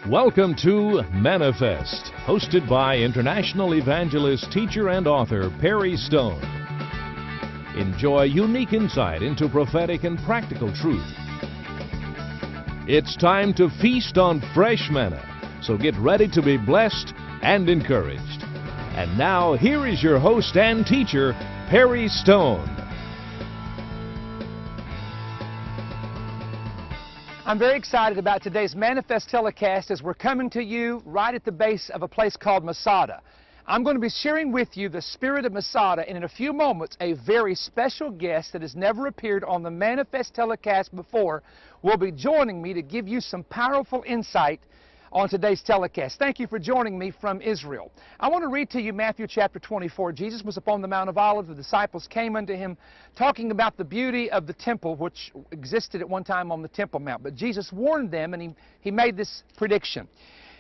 Welcome to Manna-Fest, hosted by international evangelist, teacher, and author Perry Stone. Enjoy unique insight into prophetic and practical truth. It's time to feast on fresh manna, so get ready to be blessed and encouraged. And now, here is your host and teacher, Perry Stone. I'm very excited about today's Manna-Fest telecast as we're coming to you right at the base of a place called Masada. I'm going to be sharing with you the spirit of Masada, and in a few moments, a very special guest that has never appeared on the Manna-Fest telecast before will be joining me to give you some powerful insight on today's telecast. Thank you for joining me from Israel. I want to read to you Matthew chapter 24. Jesus was upon the Mount of Olives. The disciples came unto him talking about the beauty of the temple which existed at one time on the Temple Mount. But Jesus warned them, and he made this prediction.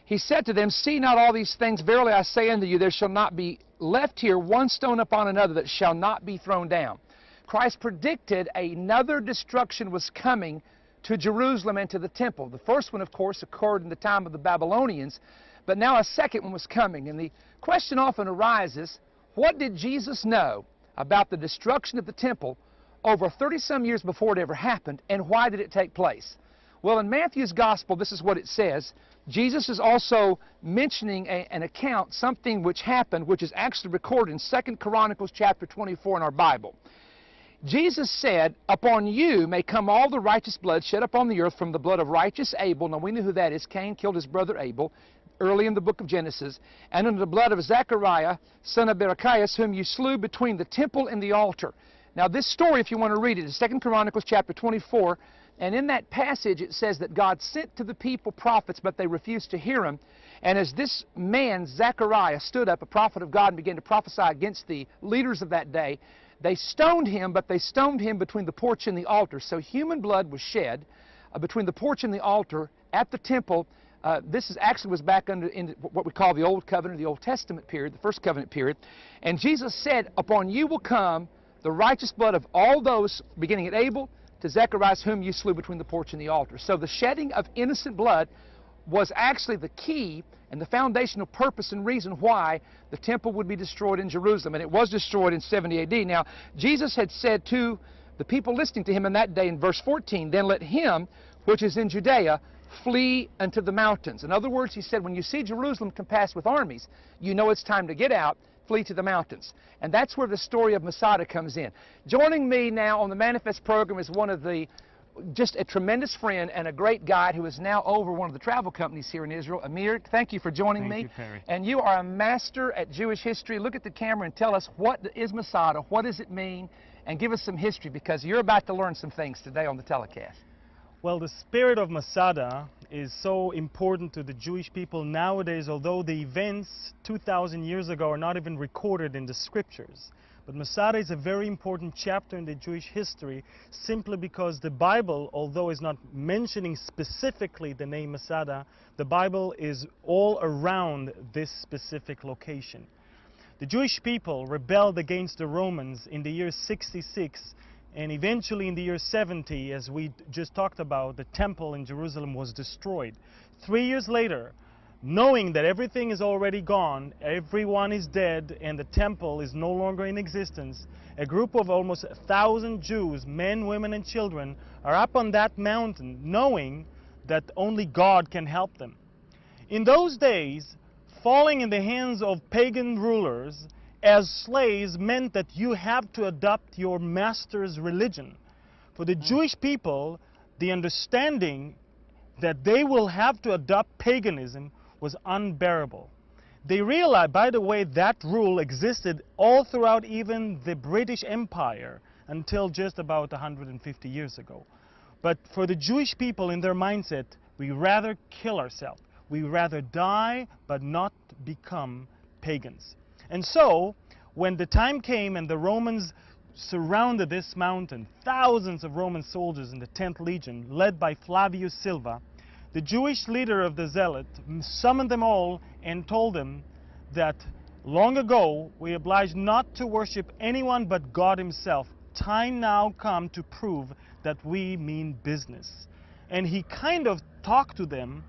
He said to them, "See not all these things, verily I say unto you, there shall not be left here one stone upon another that shall not be thrown down." Christ predicted another destruction was coming to Jerusalem and to the temple. The first one, of course, occurred in the time of the Babylonians, but now a second one was coming. And the question often arises, what did Jesus know about the destruction of the temple over 30-some years before it ever happened, and why did it take place? Well, in Matthew's Gospel, this is what it says. Jesus is also mentioning an account, something which happened, which is actually recorded in 2 Chronicles Chapter 24 in our Bible. Jesus said, "Upon you may come all the righteous blood shed upon the earth from the blood of righteous Abel." Now we know who that is. Cain killed his brother Abel early in the book of Genesis. "And unto the blood of Zechariah, son of Berechias, whom you slew between the temple and the altar." Now this story, if you want to read it, is 2 Chronicles chapter 24. And in that passage it says that God sent to the people prophets, but they refused to hear him. And as this man, Zechariah, stood up, a prophet of God, and began to prophesy against the leaders of that day, they stoned him, but they stoned him between the porch and the altar. So human blood was shed between the porch and the altar at the temple. This actually was back in what we call the Old Covenant, the Old Testament period, the First Covenant period. And Jesus said, "Upon you will come the righteous blood of all those, beginning at Abel to Zechariah, whom you slew between the porch and the altar." So the shedding of innocent blood was actually the key and the foundational purpose and reason why the temple would be destroyed in Jerusalem. And it was destroyed in 70 AD. Now, Jesus had said to the people listening to him in that day in verse 14, "Then let him which is in Judea flee unto the mountains." In other words, he said, when you see Jerusalem compassed with armies, you know it's time to get out, flee to the mountains. And that's where the story of Masada comes in. Joining me now on the Manna-Fest program is one of the just a tremendous friend and a great guide who is now over one of the travel companies here in Israel. Amir, thank you for joining me. Thank you, Perry. And you are a master at Jewish history. Look at the camera and tell us, what is Masada, what does it mean, and give us some history, because you're about to learn some things today on the telecast. Well, the spirit of Masada is so important to the Jewish people nowadays, although the events 2,000 years ago are not even recorded in the scriptures. But Masada is a very important chapter in the Jewish history, simply because the Bible, although is not mentioning specifically the name Masada, the Bible is all around this specific location. The Jewish people rebelled against the Romans in the year 66, and eventually in the year 70, as we just talked about, the temple in Jerusalem was destroyed. 3 years later, knowing that everything is already gone, everyone is dead, and the temple is no longer in existence, a group of almost 1,000 Jews, men, women, and children, are up on that mountain, knowing that only God can help them. In those days, falling in the hands of pagan rulers as slaves meant that you have to adopt your master's religion. For the Jewish people, the understanding that they will have to adopt paganism was unbearable. They realized, by the way, that rule existed all throughout even the British Empire until just about 150 years ago. But for the Jewish people, in their mindset, we rather kill ourselves. We rather die but not become pagans. And so, when the time came and the Romans surrounded this mountain, thousands of Roman soldiers in the 10th Legion, led by Flavius Silva, the Jewish leader of the Zealot summoned them all and told them that long ago we obliged not to worship anyone but God himself. Time now come to prove that we mean business. And he kind of talked to them,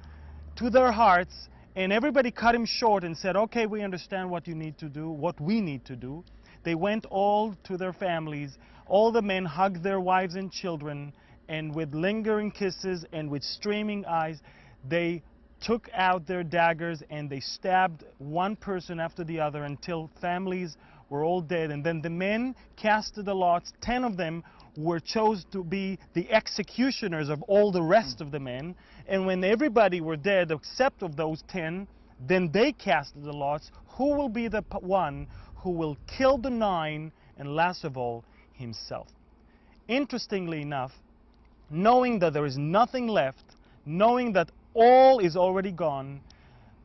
to their hearts, and everybody cut him short and said, okay, we understand what you need to do, what we need to do. They went all to their families. All the men hugged their wives and children, and with lingering kisses and with streaming eyes, they took out their daggers and they stabbed one person after the other until families were all dead. And then the men casted the lots. 10 of them were chosen to be the executioners of all the rest of the men. And when everybody were dead except of those 10, then they casted the lots. Who will be the one who will kill the 9, and last of all, himself? Interestingly enough, knowing that there is nothing left, knowing that all is already gone,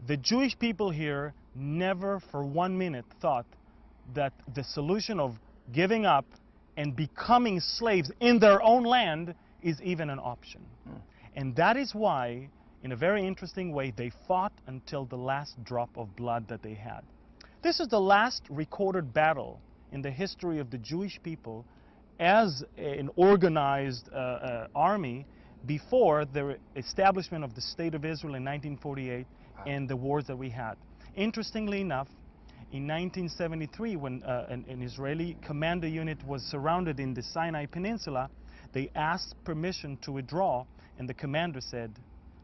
the Jewish people here never for 1 minute thought that the solution of giving up and becoming slaves in their own land is even an option. And that is why, in a very interesting way, they fought until the last drop of blood that they had. This is the last recorded battle in the history of the Jewish people as an organized army before the establishment of the State of Israel in 1948 and the wars that we had. Interestingly enough, in 1973, when an Israeli commander unit was surrounded in the Sinai Peninsula, they asked permission to withdraw, and the commander said,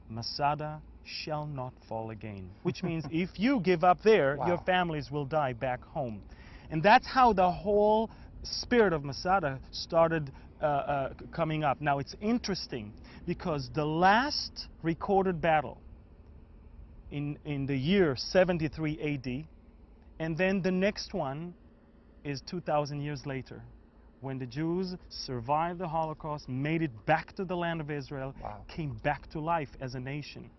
Masada shall not fall again. Which means if you give up there, your families will die back home. And that's how the whole spirit of Masada started coming up. Now it's interesting because the last recorded battle in the year 73 AD, and then the next one is 2,000 years later, when the Jews survived the Holocaust, made it back to the land of Israel, came back to life as a nation.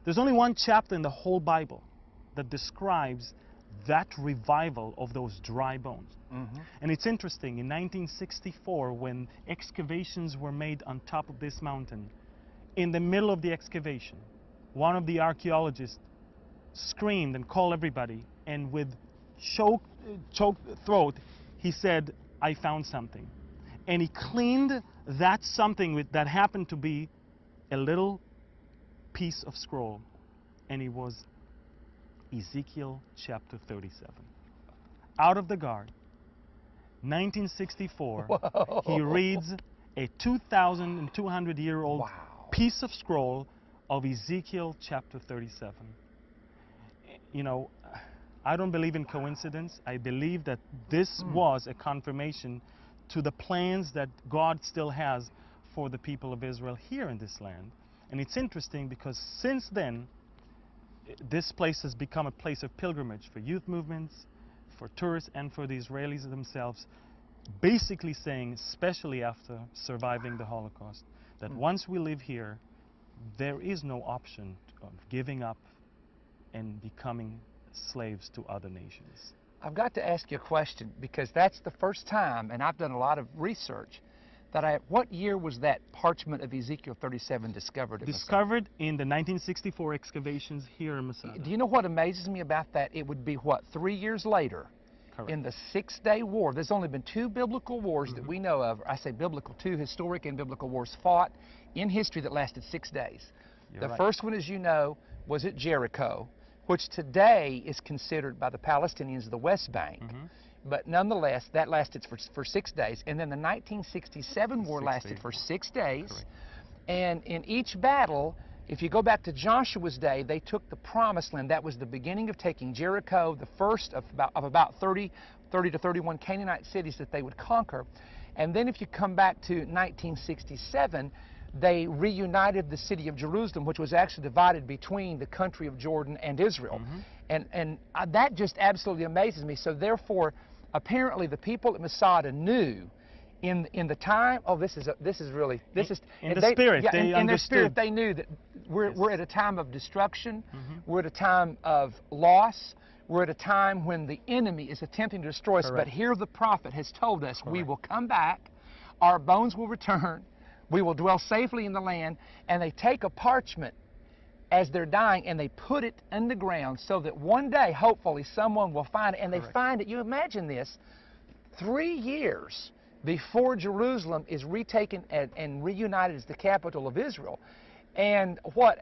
There's only one chapter in the whole Bible that describes that revival of those dry bones. And it's interesting, in 1964, when excavations were made on top of this mountain, in the middle of the excavation, one of the archaeologists screamed and called everybody, and with choked throat, he said, I found something. And he cleaned that something that happened to be a little piece of scroll, and it was Ezekiel Chapter 37. Out of the guard, 1964, Whoa. he reads a 2,200-year-old piece of scroll of Ezekiel Chapter 37. You know, I don't believe in coincidence. I believe that this was a confirmation to the plans that God still has for the people of Israel here in this land. And it's interesting because since then, this place has become a place of pilgrimage for youth movements, for tourists, and for the Israelis themselves, basically saying, especially after surviving the Holocaust, that once we live here, there is no option of giving up and becoming slaves to other nations. I've got to ask you a question, because that's the first time, and I've done a lot of research, that what year was that parchment of Ezekiel 37 discovered? Discovered in the 1964 excavations here in Masada. Do you know what amazes me about that? It would be, what, 3 years later, Correct. in the Six-Day War. There's only been 2 biblical wars that we know of. I say biblical, 2 historic and biblical wars fought in history that lasted 6 days. The first one, as you know, was at Jericho, which today is considered by the Palestinians the West Bank. But nonetheless, that lasted for 6 days. And then the 1967 war lasted for 6 days. Correct. And in each battle, if you go back to Joshua's day, they took the Promised Land. That was the beginning of taking Jericho, the first of about 30 to 31 Canaanite cities that they would conquer. And then if you come back to 1967, they reunited the city of Jerusalem, which was actually divided between the country of Jordan and Israel. And that just absolutely amazes me. So therefore, apparently the people at Masada knew in the time, in their spirit they knew that we're at a time of destruction, we're at a time of loss, we're at a time when the enemy is attempting to destroy us. But here the prophet has told us we will come back, our bones will return, we will dwell safely in the land. And they take a parchment as they're dying and they put it in the ground so that one day, hopefully, someone will find it. And they find it, you imagine this, 3 years before Jerusalem is retaken and reunited as the capital of Israel. and what